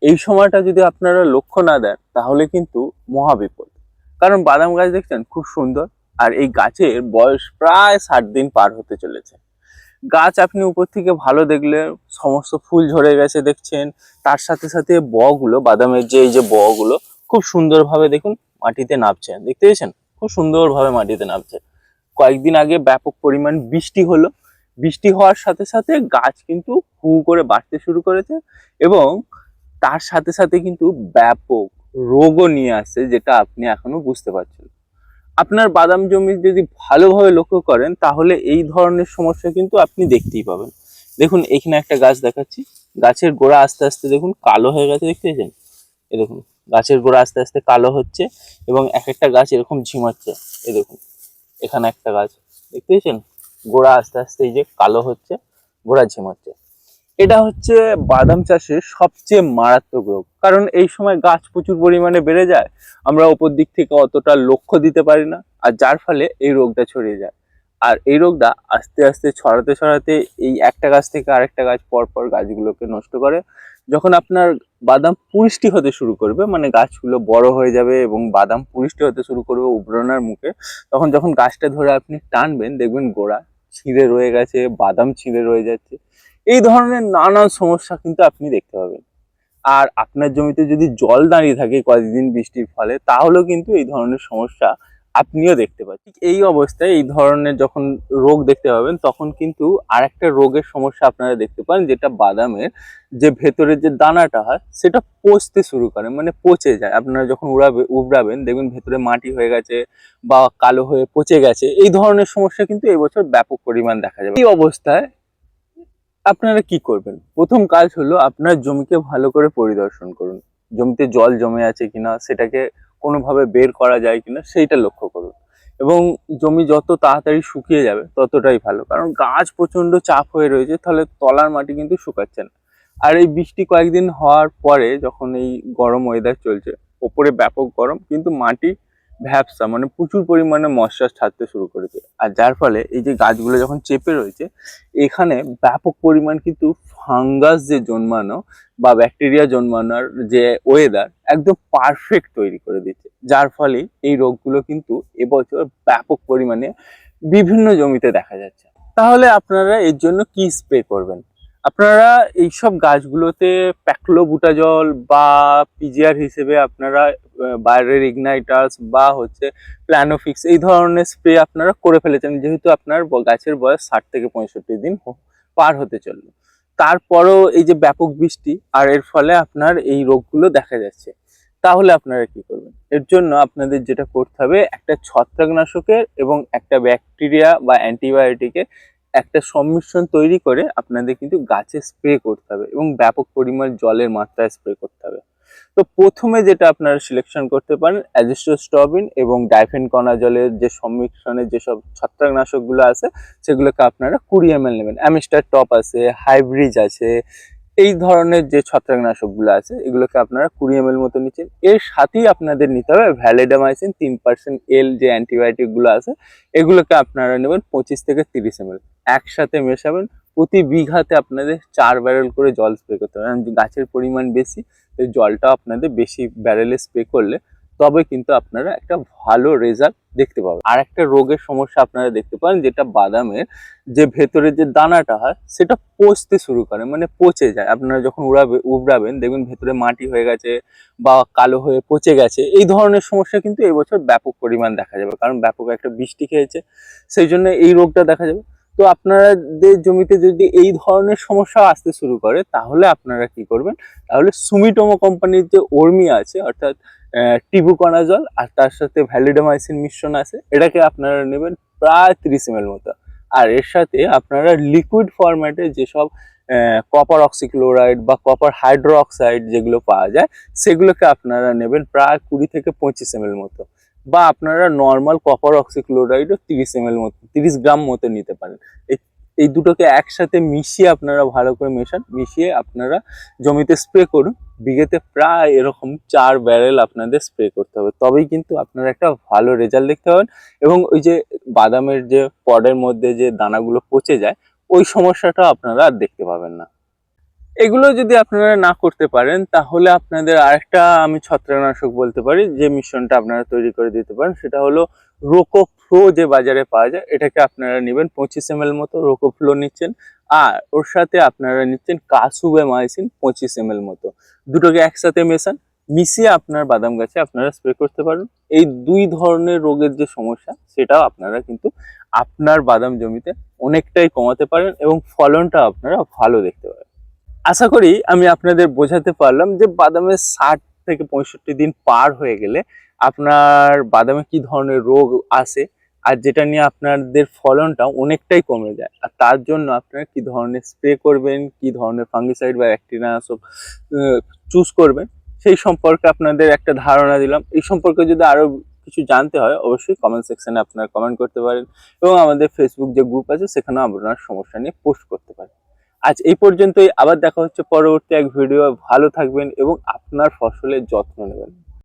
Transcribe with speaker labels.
Speaker 1: এই সময়টা যদি আপনারা লক্ষ্য না দেন তাহলে কিন্তু মহা বিপদ। কারণ বাদাম গাছ দেখছেন খুব সুন্দর, আর এই গাছের বয়স প্রায় 60 দিন পার হতে চলেছে। গাছ আপনি উপর থেকে ভালো দেখলে সমস্ত ফুল ঝরে গেছে দেখছেন, তার সাথে সাথে বগুলো, বাদামের যে এই যে বগুলো খুব সুন্দরভাবে দেখুন মাটিতে নামছে, দেখতে পেয়েছেন? খুব সুন্দরভাবে মাটিতে নামছে। কয়েকদিন আগে ব্যাপক পরিমাণ বৃষ্টি হলো, বৃষ্টি হওয়ার সাথে সাথে গাছ কিন্তু হু করে বাড়তে শুরু করেছে, এবং তার সাথে সাথে কিন্তু ব্যাপক রোগও নিয়ে আসছে, যেটা আপনি এখনো বুঝতে পারছেন। আপনার বাদাম জমি যদি ভালোভাবে লক্ষ্য করেন তাহলে এই ধরনের সমস্যা কিন্তু আপনি দেখতেই পাবেন। দেখুন এখানে একটা গাছ দেখাচ্ছি, গাছের গোড়া আস্তে আস্তে দেখুন কালো হয়ে গেছে, দেখতে পেয়েছেন? এই দেখুন গাছের গোড়া আস্তে আস্তে কালো হচ্ছে, এবং এক একটা গাছ এরকম ঝিমাচ্ছে। এই দেখুন এখানে একটা গাছ দেখতে পেয়েছেন, গোড়া আস্তে আস্তে এই যে কালো হচ্ছে, গোড়া ঝিমাচ্ছে। এটা হচ্ছে বাদাম চাষের সবচেয়ে মারাত্মক রোগ, কারণ এই সময় গাছ প্রচুর পরিমাণে বেড়ে যায়, আমরা উপর দিক থেকে অতটা লক্ষ্য দিতে পারি না, আর যার ফলে এই রোগটা ছড়িয়ে যায়। আর এই রোগটা আস্তে আস্তে ছড়াতে ছড়াতে এই একটা গাছ থেকে আরেকটা গাছ পর পর গাছগুলোকে নষ্ট করে। যখন আপনার বাদাম পুষ্টি হতে শুরু করবে, মানে গাছগুলো বড় হয়ে যাবে এবং বাদাম পুষ্টি হতে শুরু করবে উবরণার মুখে, তখন যখন গাছটা ধরে আপনি টানবেন দেখবেন গোড়া ছিঁড়ে রয়ে গেছে, বাদাম ছিঁড়ে রয়ে যাচ্ছে। এই ধরনের নানান সমস্যা কিন্তু আপনি দেখতে পাবেন। আর আপনার জমিতে যদি জল দাঁড়িয়ে থাকে কয়েকদিন বৃষ্টির ফলে, তাহলেও কিন্তু এই ধরনের সমস্যা আপনিও দেখতে পাচ্ছেন। ঠিক এই অবস্থায় এই ধরনের যখন রোগ দেখতে পাবেন, তখন কিন্তু আরেকটা রোগের সমস্যা আপনারা দেখতে পান, যেটা বাদামের যে ভেতরের যে দানাটা হয় সেটা পচতে শুরু করে, মানে পচে যায়। আপনারা যখন উবড়াবেন দেখবেন ভেতরে মাটি হয়ে গেছে বা কালো হয়ে পচে গেছে। এই ধরনের সমস্যা কিন্তু এই বছর ব্যাপক পরিমাণ দেখা যাবে। এই অবস্থায় আপনারা কি করবেন? প্রথম কাজ হলো আপনার জমিকে ভালো করে পরিদর্শন করুন। জমিতে জল জমে আছে কিনা, সেটাকে কোনোভাবে বের করা যায় কিনা সেইটা লক্ষ্য করুন। এবং জমি যত তাড়াতাড়ি শুকিয়ে যাবে ততটাই ভালো, কারণ গাছ প্রচণ্ড চাপ হয়ে রয়েছে, তাহলে তলার মাটি কিন্তু শুকাচ্ছে না। আর এই বৃষ্টি কয়েকদিন হওয়ার পরে যখন এই গরম ওয়েদার চলছে, ওপরে ব্যাপক গরম কিন্তু মাটি ভ্যাপসা, মানে প্রচুর পরিমাণে ময়েশ্চার ছাড়তে শুরু করেছে, আর যার ফলে এই যে গাছগুলো যখন চেপে রয়েছে, এখানে ব্যাপক পরিমাণ কিন্তু ফাঙ্গাস যে জন্মানো বা ব্যাকটেরিয়া জন্মানোর যে ওয়েদার একদম পারফেক্ট তৈরি করে দিচ্ছে, যার ফলে এই রোগগুলো কিন্তু এবছর ব্যাপক পরিমাণে বিভিন্ন জমিতে দেখা যাচ্ছে। তাহলে আপনারা এর জন্য কি স্প্রে করবেন? আপনারা এইসব গাছগুলোতে প্যাক্লোবুটাজল বা পিজিআর হিসেবে আপনারা বাইরের ইগনাইটার্স বা হচ্ছে প্ল্যানোফিক্স এই ধরনের স্প্রে আপনারা করে ফেলেছেন, যেহেতু আপনার গাছের বয়স 60 থেকে 65 দিন পার হতে চললো। তারপরও এই যে ব্যাপক বৃষ্টি আর এর ফলে আপনার এই রোগগুলো দেখা যাচ্ছে, তাহলে আপনারা কি করবেন? এর জন্য আপনাদের যেটা করতে হবে, একটা ছত্রাকনাশকের এবং একটা ব্যাকটেরিয়া বা অ্যান্টিবায়োটিকের একটা সম্মিশ্রণ তৈরি করে আপনাদের কিন্তু গাছে স্প্রে করতে হবে, এবং ব্যাপক পরিমাণ জলের মাত্রায় স্প্রে করতে হবে। তো প্রথমে যেটা আপনারা সিলেকশন করতে পারেন, অ্যাজিস্ট্রোস্ট্রবিন এবং ডাইফেনকনাজলের যে সম্মিশ্রণের যেসব ছত্রাকনাশকগুলো আছে, সেগুলোকে আপনারা 20 ml নেবেন। অ্যামিস্টার টপ আছে, হাইব্রিজ আছে, এই ধরনের যে ছত্রাকনাশকগুলো আছে এগুলোকে আপনারা 20 ml মতো নিচ্ছেন। এর সাথেই আপনাদের নিতে হবে ভ্যালিডামাইসিন 3% এল যে অ্যান্টিবায়োটিকগুলো আছে, এগুলোকে আপনারা নেবেন 25 থেকে 30 ml একসাথে মেশাবেন। প্রতি বিঘাতে আপনাদের 4 ব্যারেল করে জল স্প্রে করতে হবে, কারণ গাছের পরিমাণ বেশি, এই জলটা আপনাদের বেশি ব্যারেলে স্প্রে করলে তবে কিন্তু আপনারা একটা ভালো রেজাল্ট দেখতে পাবেন। আর একটা রোগের সমস্যা আপনারা দেখতে পান, যেটা বাদামের যে ভেতরে যে দানাটা হয় সেটা পচতে শুরু করে, মানে পচে যায়। আপনারা যখন উবড়াবেন দেখবেন ভেতরে মাটি হয়ে গেছে বা কালো হয়ে পচে গেছে। এই ধরনের সমস্যা কিন্তু এই বছর ব্যাপক পরিমাণ দেখা যাবে, কারণ ব্যাপক একটা বৃষ্টি খেয়েছে, সেই জন্য এই রোগটা দেখা যাবে। তো আপনাদের জমিতে যদি এই ধরনের সমস্যা আসতে শুরু করে, তাহলে আপনারা কি করবেন? তাহলে সুমিটোমো কোম্পানির যে ওর্মি আছে, অর্থাৎ টিবুকনাজল আর তার সাথে ভ্যালিডামাইসিন মিশ্রণ আছে, এটাকে আপনারা নেবেন প্রায় 30 ml মতো। আর এর সাথে আপনারা লিকুইড ফরম্যাটে যেসব কপার অক্সিক্লোরাইড বা কপার হাইড্রোক্সাইড যেগুলো পাওয়া যায়, সেগুলোকে আপনারা নেবেন প্রায় 20 থেকে 25 ml মতো। বা আপনারা নর্মাল কপার অক্সিক্লোরাইডও 30 ml মতো, 30 গ্রাম মতো নিতে পারেন। এই দুটোকে একসাথে মিশিয়ে আপনারা ভালো করে মিশিয়ে আপনারা জমিতে স্প্রে করুন। বিঘেতে প্রায় এরকম 4 ব্যারেল আপনাদের স্প্রে করতে হবে, তবেই কিন্তু আপনারা একটা ভালো রেজাল্ট দেখতে পাবেন। এবং ওই যে বাদামের যে পডের মধ্যে যে দানাগুলো পচে যায়, ওই সমস্যাটা আপনারা আর দেখতে পাবেন না। এগুলো যদি আপনারা না করতে পারেন তাহলে আপনাদের আরেকটা আমি ছত্রাকনাশক বলতে পারি যে মিশ্রণটা আপনারা তৈরি করে দিতে পারেন, সেটা হলো রোকোফ্লো, যে বাজারে পাওয়া যায়। এটাকে আপনারা নেবেন 25 ml মতো রোকোফ্লো নিচ্ছেন, আর ওর সাথে আপনারা নিচ্ছেন কাসুবেমাইসিন 25 ml মতো। দুটোকে একসাথে মেশান, মিশিয়ে আপনার বাদাম গাছে আপনারা স্প্রে করতে পারেন। এই দুই ধরনের রোগের যে সমস্যা সেটাও আপনারা কিন্তু আপনার বাদাম জমিতে অনেকটাই কমাতে পারেন এবং ফলনটা আপনারা ভালো দেখতে পারেন। আশা করি আমি আপনাদের বোঝাতে পারলাম যে বাদামের 60 থেকে 65 দিন পার হয়ে গেলে আপনার বাদামে কি ধরনের রোগ আসে, আর যেটা নিয়ে আপনাদের ফলনটা অনেকটাই কমে যায়, আর তার জন্য আপনারা কি ধরনের স্প্রে করবেন, কি ধরনের ফাঙ্গিসাইড বা ব্যাকটেরিয়ানাশক চুজ করবেন, সেই সম্পর্কে আপনাদের একটা ধারণা দিলাম। এই সম্পর্কে যদি আরো কিছু জানতে হয় অবশ্যই কমেন্ট সেকশনে আপনারা কমেন্ট করতে পারেন, এবং আমাদের ফেসবুক যে গ্রুপ আছে সেখানেও আপনার সমস্যা নিয়ে পোস্ট করতে পারেন। আজ এই পর্যন্তই, আবার দেখা হচ্ছে পরবর্তী এক ভিডিও। ভালো থাকবেন এবং আপনার ফসলের যত্ন নেবেন।